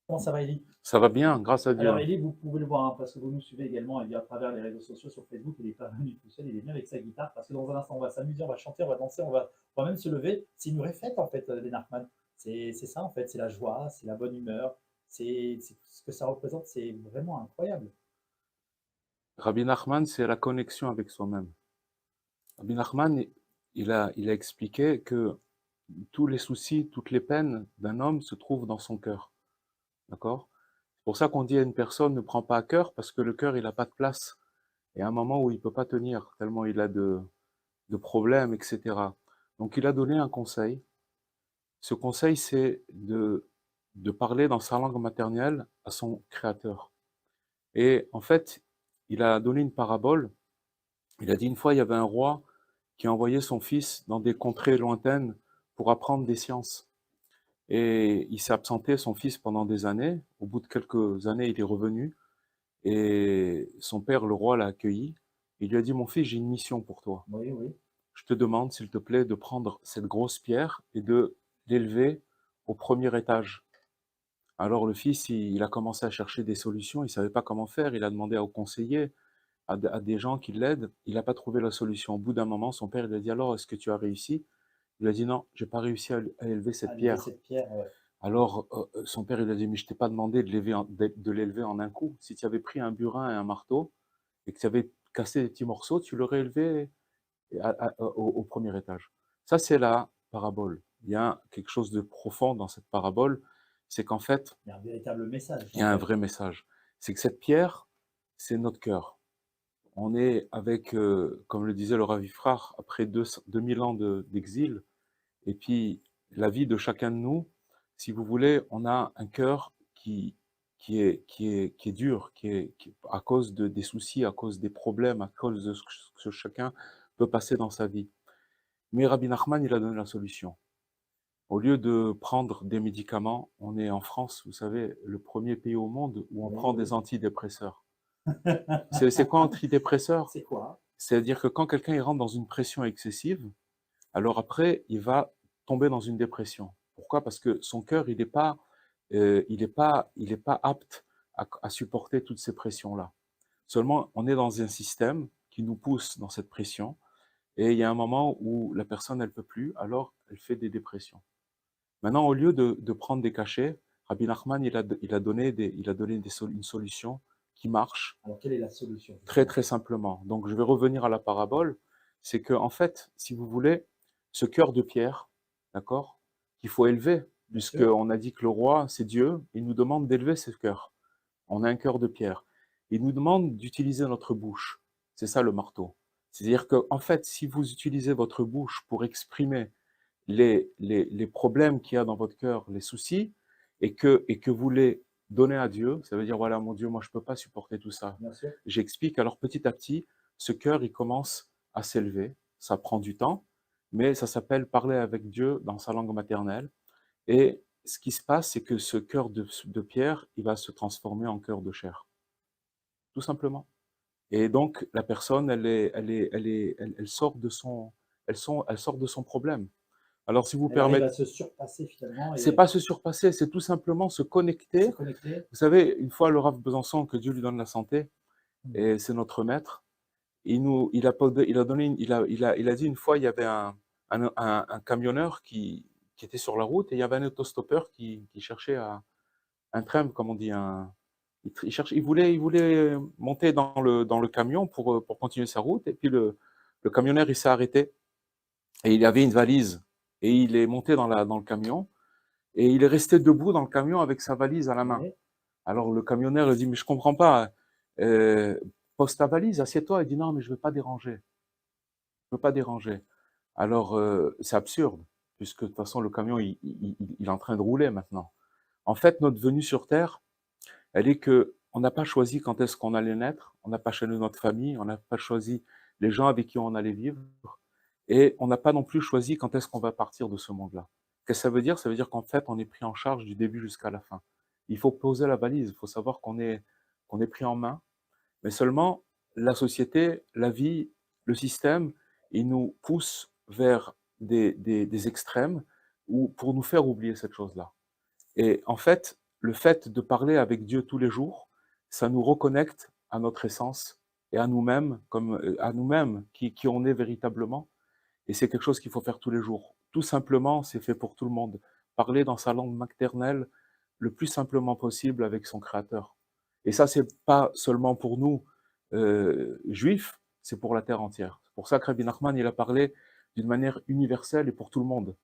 Comment ça va, Elie? Ça va bien, grâce à Alors, Dieu. Elie, vous pouvez le voir, hein, parce que vous nous suivez également à travers les réseaux sociaux sur Facebook. Il n'est pas venu tout seul, il est venu avec sa guitare, parce que dans un instant, on va s'amuser, on va chanter, on va danser, on va même se lever. C'est une vraie fête, en fait, les Nachman. C'est ça, en fait, c'est la joie, c'est la bonne humeur, c'est ce que ça représente, c'est vraiment incroyable. Rabbi Nachman, c'est la connexion avec soi-même. Rabbi Nachman, il a expliqué que tous les soucis, toutes les peines d'un homme se trouvent dans son cœur. D'accord? C'est pour ça qu'on dit à une personne ne prends pas à cœur, parce que le cœur, il n'a pas de place. Et à un moment où il peut pas tenir, tellement il a de problèmes, etc. Donc il a donné un conseil. Ce conseil, c'est de parler dans sa langue maternelle à son créateur. Et en fait, il a donné une parabole. Il a dit une fois, il y avait un roi qui a envoyé son fils dans des contrées lointaines pour apprendre des sciences. Et il s'est absenté, son fils, pendant des années. Au bout de quelques années, il est revenu et son père, le roi, l'a accueilli. Il lui a dit, mon fils, j'ai une mission pour toi. Oui, oui. Je te demande, s'il te plaît, de prendre cette grosse pierre et de l'élever au premier étage. Alors le fils, il a commencé à chercher des solutions, il savait pas comment faire, il a demandé aux conseillers, à des gens qui l'aident, il n'a pas trouvé la solution. Au bout d'un moment, son père lui a dit: «Alors, est-ce que tu as réussi?» Il a dit: «Non, j'ai pas réussi à élever cette À lever pierre». cette pierre, ouais. Alors, son père, il a dit: «Mais je t'ai pas demandé de l'élever en un coup. Si tu avais pris un burin et un marteau et que tu avais cassé des petits morceaux, tu l'aurais élevé au 1er étage». Ça, c'est la parabole. Il y a quelque chose de profond dans cette parabole, c'est qu'en fait, Il y a un véritable message, il y en a un fait. vrai message. C'est que cette pierre, c'est notre cœur. On est avec, comme le disait le Rav Ifrach, après 2000 ans d'exil, et puis la vie de chacun de nous, si vous voulez, on a un cœur qui est dur, à cause des soucis, à cause des problèmes, à cause de ce que chacun peut passer dans sa vie. Mais Rabbi Nachman, il a donné la solution. Au lieu de prendre des médicaments, on est en France, vous savez, le premier pays au monde où on Oui, prend des oui. antidépresseurs. C'est quoi un antidépresseur? C'est quoi? C'est-à-dire que quand quelqu'un il rentre dans une pression excessive, alors après, il va tomber dans une dépression. Pourquoi? Parce que son cœur, il est pas apte à supporter toutes ces pressions-là. Seulement, on est dans un système qui nous pousse dans cette pression, et il y a un moment où la personne, elle peut plus, alors elle fait des dépressions. Maintenant, au lieu de prendre des cachets, Rabbi Nachman, il a donné une solution qui marche Alors, quelle est la solution, très, justement? très simplement. Donc, je vais revenir à la parabole. C'est que, en fait, si vous voulez, ce cœur de pierre, d'accord, qu'il faut élever, Bien sûr. puisqu'on a dit que le roi, c'est Dieu, il nous demande d'élever ce cœur. On a un cœur de pierre. Il nous demande d'utiliser notre bouche. C'est ça le marteau. C'est-à-dire que, en fait, si vous utilisez votre bouche pour exprimer les problèmes qu'il y a dans votre cœur, les soucis, et que vous les donnez à Dieu, ça veut dire, voilà, mon Dieu, moi, je ne peux pas supporter tout ça. Bien sûr. J'explique. Alors, petit à petit, ce cœur, il commence à s'élever. Ça prend du temps, mais ça s'appelle parler avec Dieu dans sa langue maternelle. Et ce qui se passe, c'est que ce cœur de pierre, il va se transformer en cœur de chair, tout simplement. Et donc, la personne, elle sort de son problème. Alors, si vous Elle arrive à permettez, se surpasser, finalement, c'est et pas se surpasser, c'est tout simplement se se connecter. connecter. Vous savez, une fois le Rav Besançon, que Dieu lui donne la santé, Mmh. et c'est notre maître, il a donné, il a dit une fois, il y avait un camionneur qui était sur la route, et il y avait un autostoppeur qui cherchait un tram, comme on dit, il voulait monter dans le camion pour continuer sa route, et puis le camionneur, il s'est arrêté, et il avait une valise, et il est monté dans le camion, et il est resté debout dans le camion avec sa valise à la main. Oui. Alors le camionneur, il dit: «Mais je comprends pas, heu, pose ta valise, assieds-toi». Il dit: «Non, mais je veux pas déranger, je veux pas déranger». Alors, c'est absurde, puisque de toute façon le camion il est en train de rouler maintenant. En fait, notre venue sur terre, elle est que on n'a pas choisi quand est-ce qu'on allait naître, on n'a pas choisi notre famille, on n'a pas choisi les gens avec qui on allait vivre, et on n'a pas non plus choisi quand est-ce qu'on va partir de ce monde-là. Qu'est-ce que ça veut dire? Ça veut dire qu'en fait, on est pris en charge du début jusqu'à la fin. Il faut poser la valise, il faut savoir qu'on est pris en main, mais seulement la société, la vie, le système, il nous pousse vers des extrêmes, ou pour nous faire oublier cette chose-là. Et en fait, le fait de parler avec Dieu tous les jours, ça nous reconnecte à notre essence et à nous-mêmes, à nous-mêmes qui on est véritablement. Et c'est quelque chose qu'il faut faire tous les jours. Tout simplement, c'est fait pour tout le monde. Parler dans sa langue maternelle le plus simplement possible avec son Créateur. Et ça, c'est pas seulement pour nous, juifs, c'est pour la terre entière. C'est pour ça que Rabbi Nachman, il a parlé d'une manière universelle et pour tout le monde.